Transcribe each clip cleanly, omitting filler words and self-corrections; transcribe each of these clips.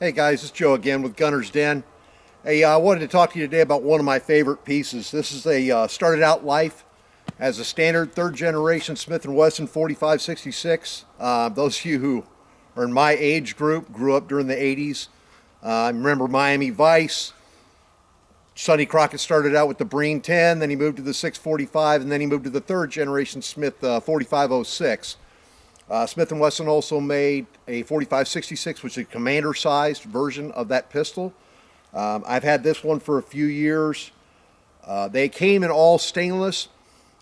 Hey guys, it's Joe again with Gunner's Den. Hey, I wanted to talk to you today about one of my favorite pieces. This is a started out life as a standard third generation Smith & Wesson 4566. Those of you who are in my age group grew up during the 80s. I remember Miami Vice. Sonny Crockett started out with the Breen 10, then he moved to the 645, and then he moved to the third generation Smith 4506. Smith & Wesson also made a 4566, which is a commander-sized version of that pistol. I've had this one for a few years. They came in all stainless,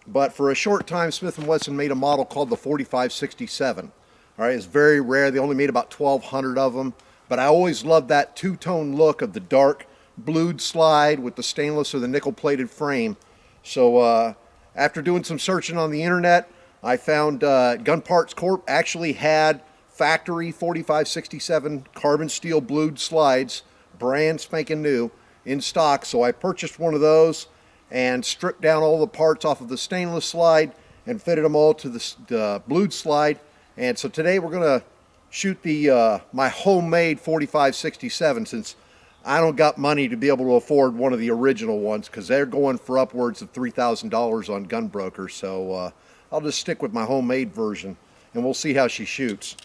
but for a short time, Smith & Wesson made a model called the 4567. All right, it's very rare. They only made about 1,200 of them, but I always loved that two-tone look of the dark blued slide with the stainless or the nickel-plated frame. So after doing some searching on the internet, I found Gun Parts Corp actually had factory 4567 carbon steel blued slides, brand spanking new, in stock. So I purchased one of those and stripped down all the parts off of the stainless slide and fitted them all to the blued slide. And so today we're going to shoot the my homemade 4567, since I don't got money to be able to afford one of the original ones, because they're going for upwards of $3,000 on gun brokers. So I'll just stick with my homemade version, and we'll see how she shoots.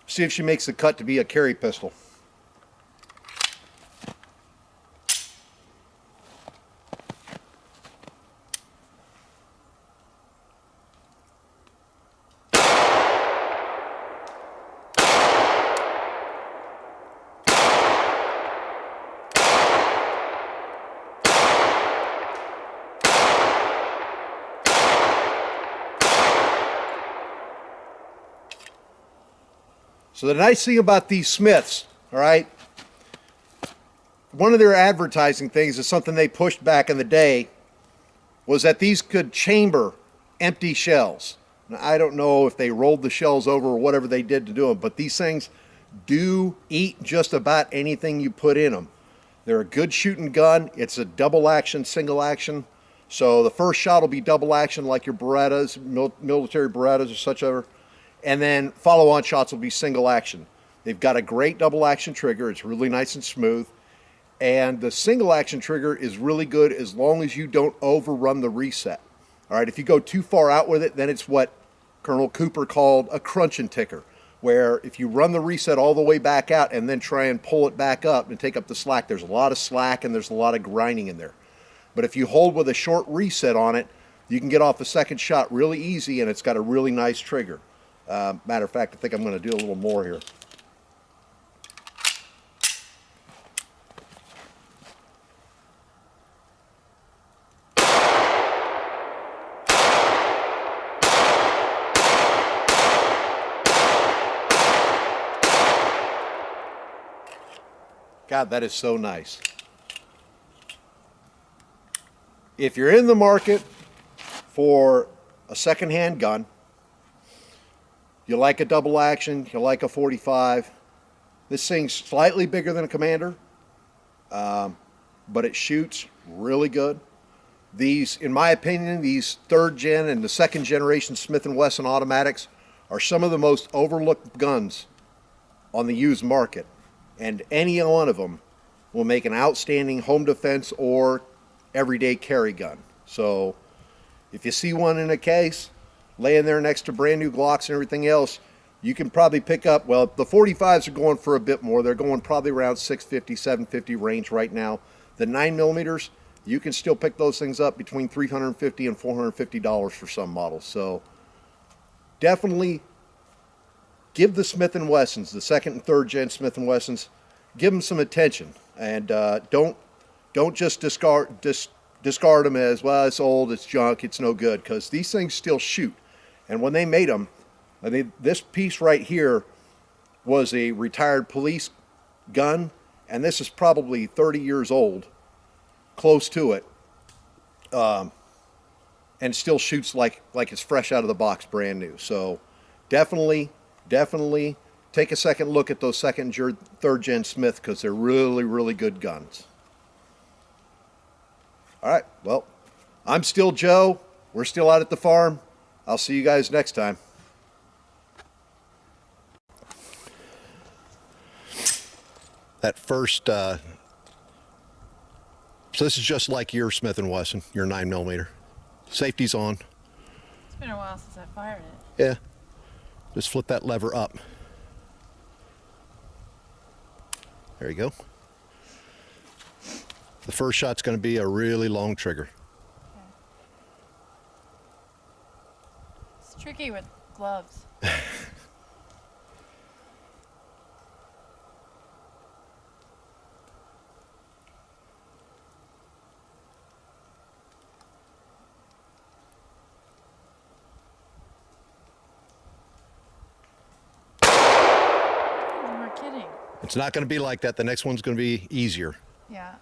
See if she makes the cut to be a carry pistol. So the nice thing about these Smiths, all right, one of their advertising things is something they pushed back in the day, was that these could chamber empty shells. Now, I don't know if they rolled the shells over or whatever they did to do them, but these things do eat just about anything you put in them. They're a good shooting gun. It's a double action, single action. So the first shot will be double action, like your Berettas, military Berettas or such other. And then follow-on shots will be single action. They've got a great double action trigger. It's really nice and smooth. And the single action trigger is really good as long as you don't overrun the reset. All right, if you go too far out with it, then it's what Colonel Cooper called a crunching ticker, where if you run the reset all the way back out and then try and pull it back up and take up the slack, there's a lot of slack and there's a lot of grinding in there. But if you hold with a short reset on it, you can get off the second shot really easy, and it's got a really nice trigger. Matter of fact, I think I'm going to do a little more here. God, that is so nice. If you're in the market for a secondhand gun, you like a double action, you like a 45. This thing's slightly bigger than a Commander, but it shoots really good. These, in my opinion, these third gen and the second generation Smith & Wesson automatics are some of the most overlooked guns on the used market. And any one of them will make an outstanding home defense or everyday carry gun. So if you see one in a case, laying there next to brand new Glocks and everything else, you can probably pick up, well, the 45s are going for a bit more. They're going probably around 650, 750 range right now. The 9mm, you can still pick those things up between $350 and $450 for some models. So definitely give the Smith & Wessons, the second and third gen Smith & Wessons, give them some attention. And don't just discard them as, well, it's old, it's junk, it's no good, because these things still shoot. And when they made them, I mean, this piece right here was a retired police gun, and this is probably 30 years old, close to it, and still shoots like it's fresh out of the box, brand new. So definitely take a second look at those second and third gen Smith, because they're really, really good guns. All right, well, I'm still Joe. We're still out at the farm. I'll see you guys next time. that first, so this is just like your Smith & Wesson, your 9mm. Safety's on. It's been a while since I fired it. Yeah. Just flip that lever up. There you go. The first shot's going to be a really long trigger. Okay. It's tricky with gloves. You were kidding. It's not going to be like that. The next one's going to be easier. Yeah.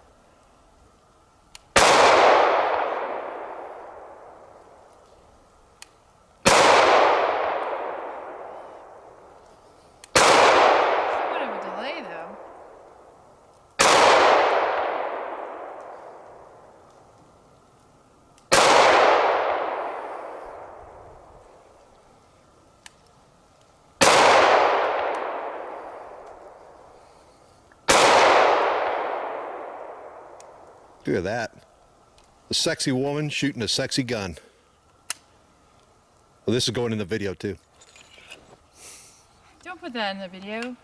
Somewhat of a delay, though. Look at that. A sexy woman shooting a sexy gun. Well, this is going in the video too. Don't put that in the video.